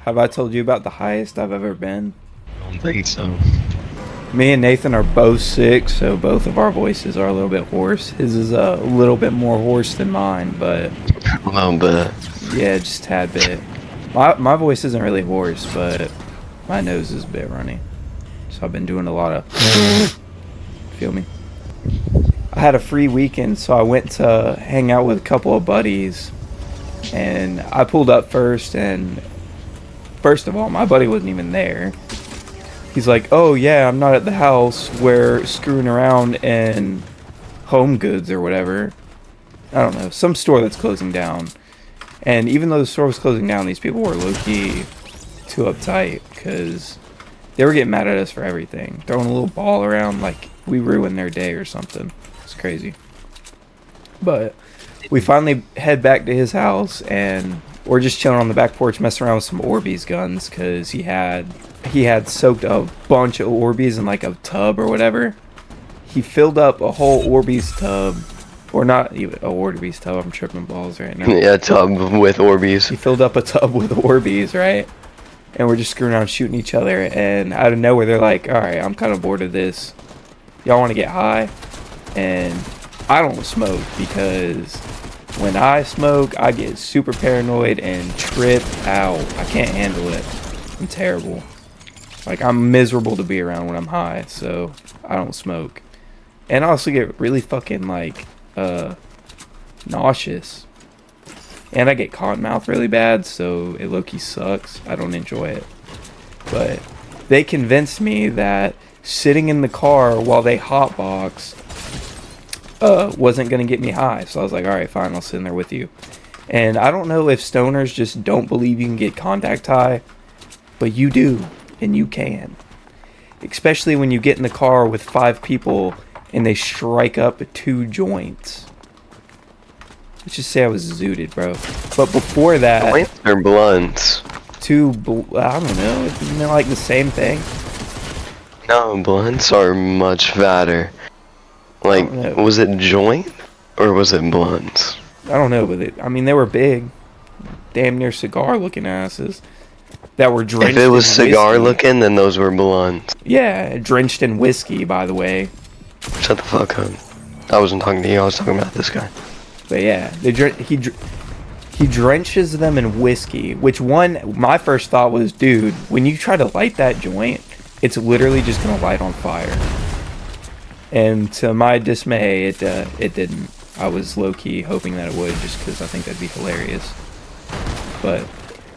Have I told you about the highest I've ever been? I don't think so. Me and Nathan are both sick, so both of our voices are a little bit hoarse. His is a little bit more hoarse than mine, but A little bit. yeah, just a tad bit. My voice isn't really hoarse, but my nose is a bit runny. So I've been doing a lot of feel me. I had a free weekend, so I went to hang out with a couple of buddies, and I pulled up first, and first of all, my buddy wasn't even there. He's like, "Oh yeah, I'm not at the house. We're screwing around in Home Goods or whatever. I don't know, some store that's closing down." And even though the store was closing down, these people were low-key too uptight because they were getting mad at us for everything, throwing a little ball around like we ruined their day or something. It's crazy. But we finally head back to his house, and we're just chilling on the back porch, messing around with some Orbeez guns because he had soaked a bunch of Orbeez in like a tub or whatever. He filled up a whole Orbeez tub, or not even a Orbeez tub. I'm tripping balls right now. Yeah, tub with Orbeez. He filled up a tub with Orbeez, right? And we're just screwing around shooting each other, and out of nowhere they're like, "All right, I'm kind of bored of this. Y'all want to get high?" And I don't smoke because when I smoke, I get super paranoid and trip out. I can't handle it. I'm terrible. Like, I'm miserable to be around when I'm high, so I don't smoke. And I also get really fucking, like, nauseous. And I get cotton mouth really bad, so it low-key sucks. I don't enjoy it. But they convinced me that sitting in the car while they hotbox wasn't going to get me high. So I was like, alright, fine, I'll sit in there with you. And I don't know if stoners just don't believe you can get contact high, but you do, and you can. Especially when you get in the car with 5 people and they strike up 2 joints. Let's just say I was zooted, bro. But before that, Joints or blunts? I don't know, isn't it like the same thing? No, blunts are much fatter. Like, was it joint or was it blunts? I don't know, but they were big, damn near cigar-looking asses that were drenched. If it was in cigar whiskey. looking, then those were blunts. Yeah, drenched in whiskey, by the way. Shut the fuck up. I wasn't talking to you, I was talking about this guy. But yeah, he drenches them in whiskey. Which my first thought was, dude, when you try to light that joint, it's literally just gonna light on fire. And to my dismay, it didn't. I was low-key hoping that it would, just because I think that'd be hilarious. But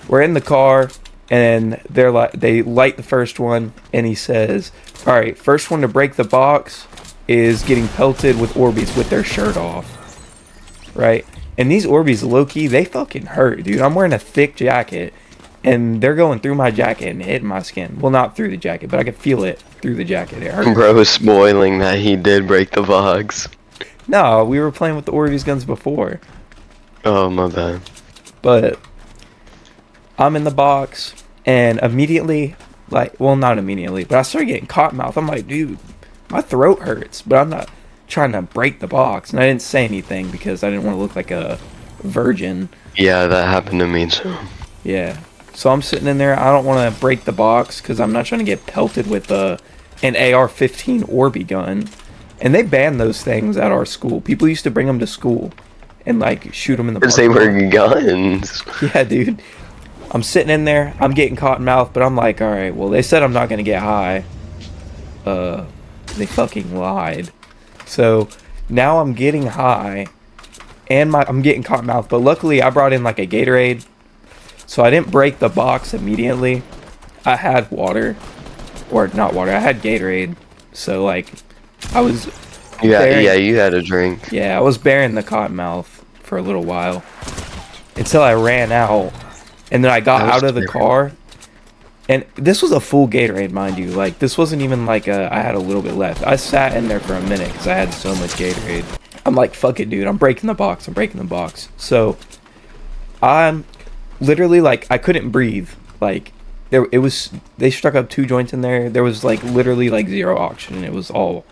we're in the car, and they light the first one, and he says, "All right, first one to break the box is getting pelted with Orbeez with their shirt off." Right? And these Orbeez, low-key, they fucking hurt, dude. I'm wearing a thick jacket, and they're going through my jacket and hitting my skin. Well, not through the jacket, but I could feel it through the jacket. It hurt. Bro was spoiling that he did break the box. No, we were playing with the Orbeez guns before. Oh, my bad. But I'm in the box, and immediately, not immediately, but I started getting cotton mouth. I'm like, dude, my throat hurts, but I'm not trying to break the box. And I didn't say anything because I didn't want to look like a virgin. Yeah, that happened to me too. Yeah. So I'm sitting in there. I don't want to break the box because I'm not trying to get pelted with an AR-15 Orby gun. And they banned those things at our school. People used to bring them to school and like shoot them in the Because they parking lot. were guns. Yeah, dude. I'm sitting in there. I'm getting cotton mouth, but I'm like, all right, well, they said I'm not going to get high. They fucking lied. So now I'm getting high and I'm getting cotton mouth, but luckily I brought in like a Gatorade. So I didn't break the box immediately. I had water, or not water, I had Gatorade. So like I was You had a drink. Yeah, I was bearing the cotton mouth for a little while until I ran out. And then I got out of the car. And this was a full Gatorade, mind you. Like, this wasn't even like I had a little bit left. I sat in there for a minute because I had so much Gatorade. I'm like, fuck it, dude. I'm breaking the box. So, I'm literally, like, I couldn't breathe. Like, they struck up 2 joints in there. There was, like, literally, like, zero oxygen. It was all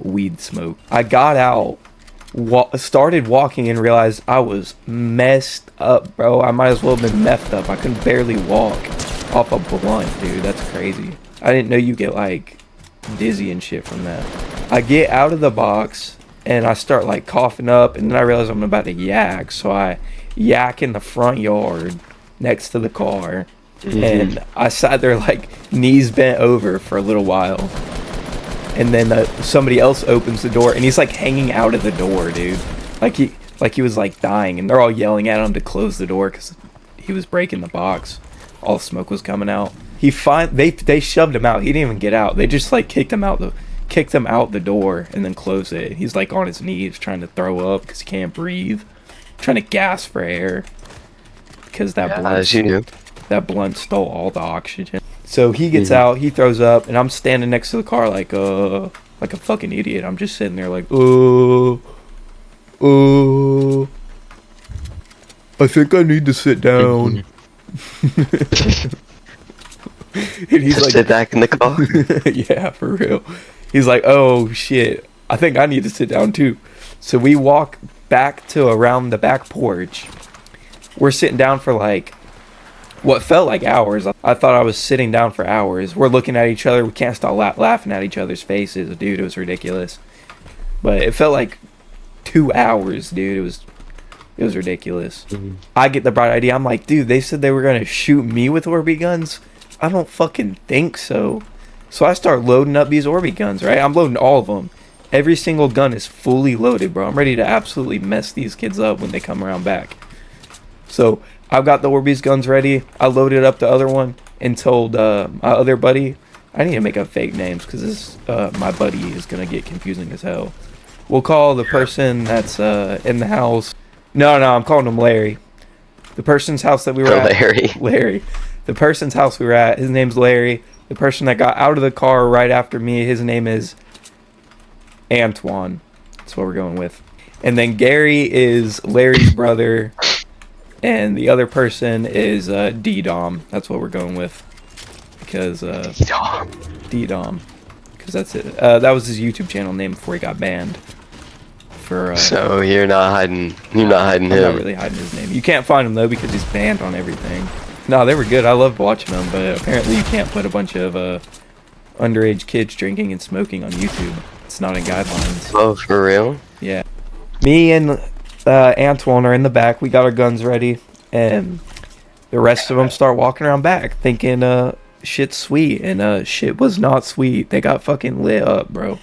weed smoke. I got out, started walking and realized I was messed up, bro. I might as well have been messed up. I couldn't barely walk off a blunt, dude. That's crazy. I didn't know you get like dizzy and shit from that. I get out of the box and I start like coughing up, and then I realize I'm about to yak, so I yak in the front yard next to the car, and I sat there like knees bent over for a little while, and then somebody else opens the door, and he's like hanging out of the door, dude, like he was like dying, and they're all yelling at him to close the door because he was breaking the box. All the smoke was coming out. They shoved him out. He didn't even get out. They just like kicked him out the door and then closed it. He's like on his knees trying to throw up because he can't breathe, trying to gasp for air because that blunt stole all the oxygen. So he gets out, he throws up, and I'm standing next to the car like a fucking idiot. I'm just sitting there like, I think I need to sit down. And he's like, sit back in the car. Yeah, for real. He's like, oh shit, I think I need to sit down too. So we walk back to around the back porch. We're sitting down for like what felt like hours. I thought I was sitting down for hours. We're looking at each other. We can't stop laughing at each other's faces. Dude, it was ridiculous. But it felt like 2 hours, dude. It was ridiculous. I get the bright idea. I'm like, dude, they said they were going to shoot me with Orby guns. I don't fucking think so. So I start loading up these Orby guns, right? I'm loading all of them. Every single gun is fully loaded, bro. I'm ready to absolutely mess these kids up when they come around back. So I've got the Orby's guns ready. I loaded up the other one and told my other buddy. I need to make up fake names because this my buddy is going to get confusing as hell. We'll call the person that's in the house. No, I'm calling him Larry. The person's house that we were at. Larry. The person's house we were at, his name's Larry. The person that got out of the car right after me, his name is Antoine. That's what we're going with. And then Gary is Larry's brother. And the other person is D-Dom. That's what we're going with. Because, D-Dom. Because that's it. That was his YouTube channel name before he got banned. So you're not hiding him. I'm not really hiding his name. You can't find him, though, because he's banned on everything. No, they were good. I loved watching them, but apparently you can't put a bunch of underage kids drinking and smoking on YouTube. It's not in guidelines. Oh, for real? Yeah. Me and Antoine are in the back. We got our guns ready, and the rest of them start walking around back thinking shit's sweet, and shit was not sweet. They got fucking lit up, bro.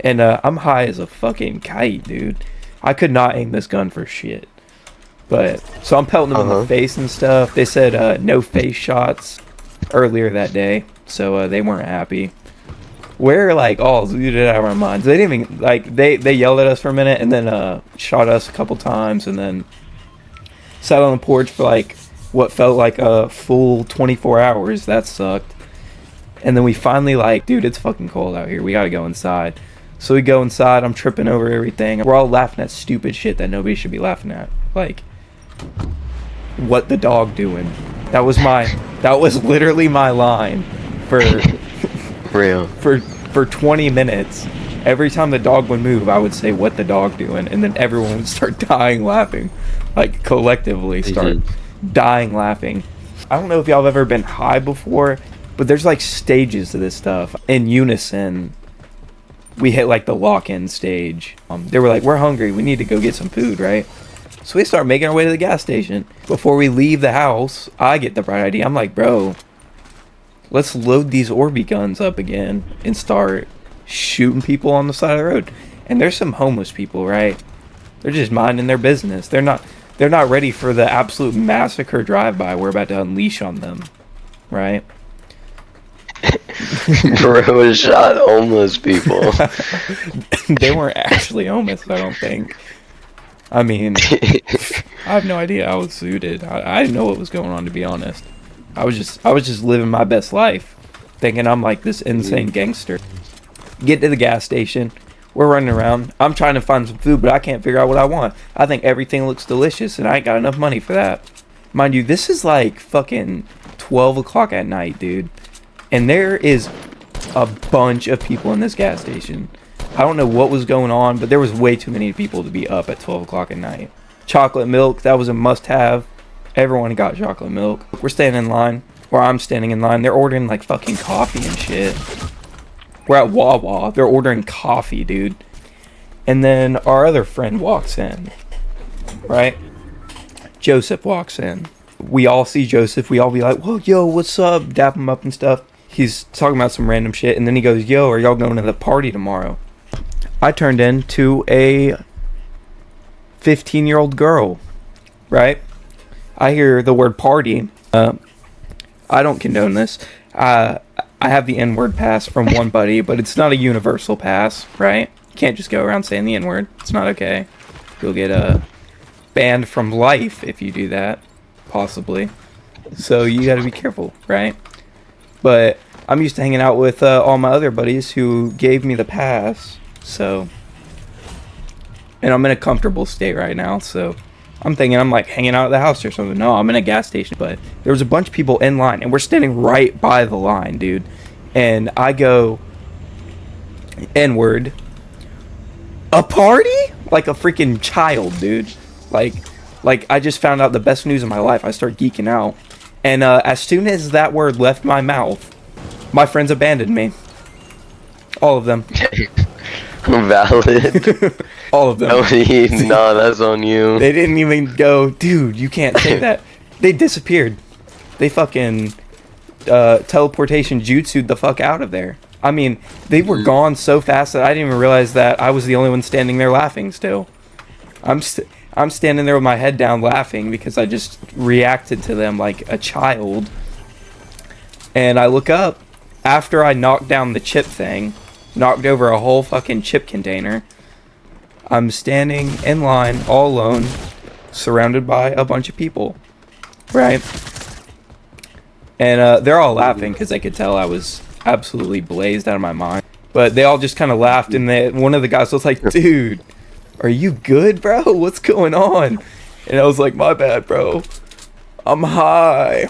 And I'm high as a fucking kite, dude. I could not aim this gun for shit. But so I'm pelting them in the face and stuff. They said no face shots earlier that day, so they weren't happy. We're like all zooted out of our minds. They didn't even like they yelled at us for a minute and then shot us a couple times and then sat on the porch for like what felt like a full 24 hours. That sucked. And then we finally like, dude, it's fucking cold out here. We gotta go inside. So we go inside. I'm tripping over everything. We're all laughing at stupid shit that nobody should be laughing at. Like, what the dog doing? That was literally my line for real. For 20 minutes. Every time the dog would move, I would say, what the dog doing? And then everyone would start dying laughing. Like, collectively start dying laughing. I don't know if y'all have ever been high before, but there's like stages to this stuff. In unison, we hit like the lock-in stage. They were like, we're hungry. We need to go get some food, right? So we start making our way to the gas station. Before we leave the house, I get the bright idea. I'm like, bro, let's load these Orby guns up again and start shooting people on the side of the road. And there's some homeless people, right? They're just minding their business. They're not ready for the absolute massacre drive-by we're about to unleash on them, right? Bro shot homeless people. They weren't actually homeless, I don't think. I mean, I have no idea. I was suited. I didn't know what was going on, to be honest. I was just living my best life, thinking I'm like this insane gangster. Get to the gas station. We're running around. I'm trying to find some food, but I can't figure out what I want. I think everything looks delicious, and I ain't got enough money for that. Mind you, this is like fucking 12 o'clock at night, dude. And there is a bunch of people in this gas station. I don't know what was going on, but there was way too many people to be up at 12 o'clock at night. Chocolate milk, that was a must-have. Everyone got chocolate milk. We're standing in line, or I'm standing in line. They're ordering like fucking coffee and shit. We're at Wawa. They're ordering coffee, dude. And then our other friend walks in, right? Joseph walks in. We all see Joseph. We all be like, whoa, yo, what's up? Dap him up and stuff. He's talking about some random shit. And then he goes, yo, are y'all going to the party tomorrow? I turned into a 15-year-old girl, right? I hear the word party. I don't condone this. I have the N-word pass from one buddy, but it's not a universal pass, right? You can't just go around saying the N-word. It's not okay. You'll get banned from life if you do that, possibly. So you got to be careful, right? But I'm used to hanging out with all my other buddies who gave me the pass, so... And I'm in a comfortable state right now, so... I'm thinking I'm like hanging out at the house or something. No, I'm in a gas station. But there was a bunch of people in line, and we're standing right by the line, dude. And I go, N-word, a party? Like a freaking child, dude. Like I just found out the best news of my life. I start geeking out. And as soon as that word left my mouth, my friends abandoned me. All of them. Valid. All of them. No, that's on you. They didn't even go, dude, you can't say that. They disappeared. They fucking teleportation jutsu'd the fuck out of there. I mean, they were gone so fast that I didn't even realize that I was the only one standing there laughing still. I'm standing there with my head down laughing because I just reacted to them like a child. And I look up after I knocked down the chip thing, knocked over a whole fucking chip container. I'm standing in line all alone, surrounded by a bunch of people, right? And they're all laughing because they could tell I was absolutely blazed out of my mind. But they all just kind of laughed, and one of the guys was like, dude, are you good, bro? What's going on? And I was like, my bad, bro. I'm high.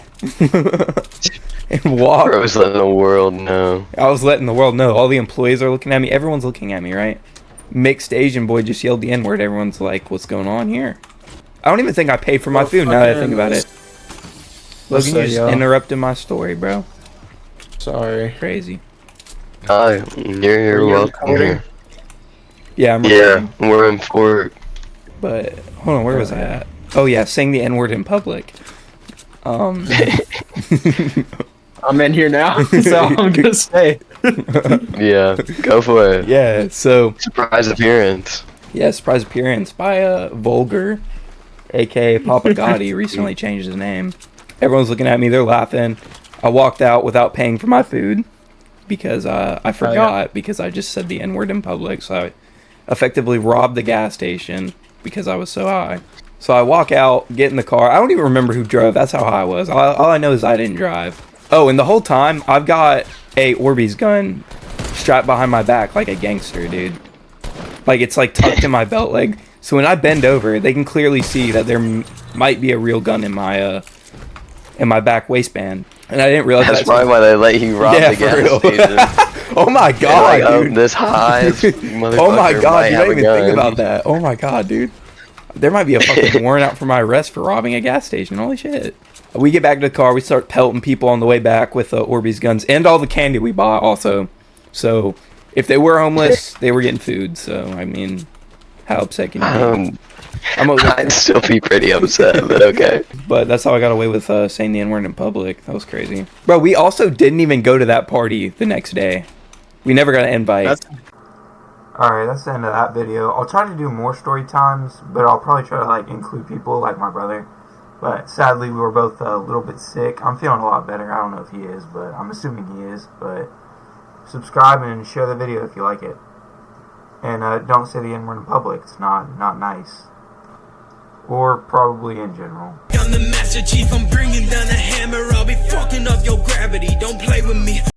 And walked. I was letting the world know. I was letting the world know. All the employees are looking at me. Everyone's looking at me, right? Mixed Asian boy just yelled the N-word. Everyone's like, what's going on here? I don't even think I paid for my food now that I think about it. Logan, you just interrupted my story, bro. Sorry. Crazy. You're welcome here. Yeah, I'm recording. Yeah, we're in Fort. But, hold on, where was I at? Oh yeah, saying the N-word in public. I'm in here now, so I'm gonna say. Yeah, go for it. Yeah, so... Surprise appearance. Yeah, surprise appearance by Vulgar, a.k.a. Papa Gotti, recently changed his name. Everyone's looking at me, they're laughing. I walked out without paying for my food because I forgot, because I just said the N-word in public, so I effectively robbed the gas station because I was so high. So I walk out, get in the car. I don't even remember who drove. That's how high I was. All I know is I didn't drive. Oh, and the whole time, I've got a Orbeez gun strapped behind my back like a gangster, dude. Like, it's like tucked in my belt leg. So when I bend over, they can clearly see that there might be a real gun in my back waistband. And I didn't realize that's probably why they let you rob the gas station. Oh my god, like, dude. This high. Oh my god, you didn't even think about that. Oh my god, dude. There might be a fucking warrant out for my arrest for robbing a gas station. Holy shit. We get back to the car. We start pelting people on the way back with Orbeez guns and all the candy we bought also. So if they were homeless, they were getting food. So, I mean, how upset can you be? I'd still be pretty upset, but okay. But that's how I got away with saying the N-word in public. That was crazy. Bro, we also didn't even go to that party the next day. We never got an invite. Alright, that's the end of that video. I'll try to do more story times, but I'll probably try to like include people like my brother. But sadly, we were both a little bit sick. I'm feeling a lot better. I don't know if he is, but I'm assuming he is. But subscribe and share the video if you like it. And don't say the N-word in public. It's not nice. Or probably in general. I'm the Master Chief. I'm bringing down the hammer. I'll be fucking up your gravity. Don't play with me.